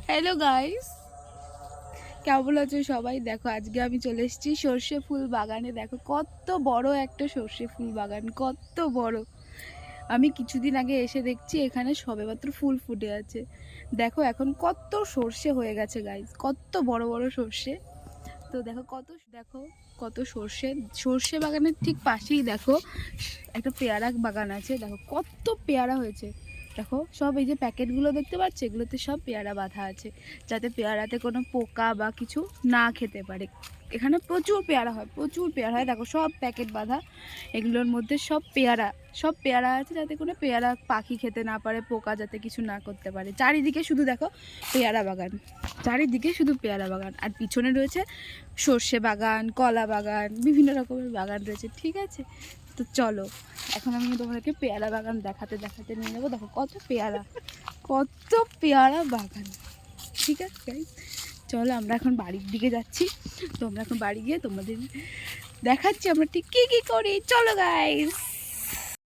Hello guys, কেমন আছো সবাই? দেখো আজকে আমি চলে এসেছি সর্ষে ফুল বাগানে। দেখো কত বড় একটা সর্ষে ফুল বাগান, কত বড়। আমি কিছুদিন আগে এসে দেখছি এখানে সবেমাত্র ফুল ফুটে আছে। দেখো এখন কত সর্ষে হয়ে গেছে গাইস, কত বড় বড় সর্ষে। তো দেখো কত সর্ষে। সর্ষে বাগানের ঠিক পাশেই দেখো একটা পেয়ারা বাগান আছে। দেখো কত পেয়ারা হয়েছে। দেখো সব এই যে প্যাকেটগুলো দেখতে পাচ্ছ, এগুলোতে সব পেয়ারা বাঁধা আছে, যাতে পেয়ারাতে কোনো পোকা বা কিছু না খেতে পারে। এখানে প্রচুর পেয়ারা হয়, প্রচুর পেয়ারা হয়। দেখো সব প্যাকেট বাঁধা, এগুলোর মধ্যে সব পেয়ারা আছে, যাতে কোনো পেয়ারা পাখি খেতে না পারে, পোকা যাতে কিছু না করতে পারে। চারিদিকে শুধু দেখো পেয়ারা বাগান, চারিদিকে শুধু পেয়ারা বাগান। আর পিছনে রয়েছে সর্ষে বাগান, কলা বাগান, বিভিন্ন রকমের বাগান রয়েছে। ঠিক আছে, তো চলো এখন আমি তোমাদেরকে পেয়ারা বাগান দেখাতে দেখাতে নিয়ে যাবো। দেখো কত পেয়ারা, কত পেয়ারা বাগান। ঠিক আছে গাইস, চলো আমরা এখন বাড়ির দিকে যাচ্ছি। তো আমরা এখন বাড়ি গিয়ে তোমাদের দেখাচ্ছি আমরা ঠিক কী কী করি। চলো গাইস।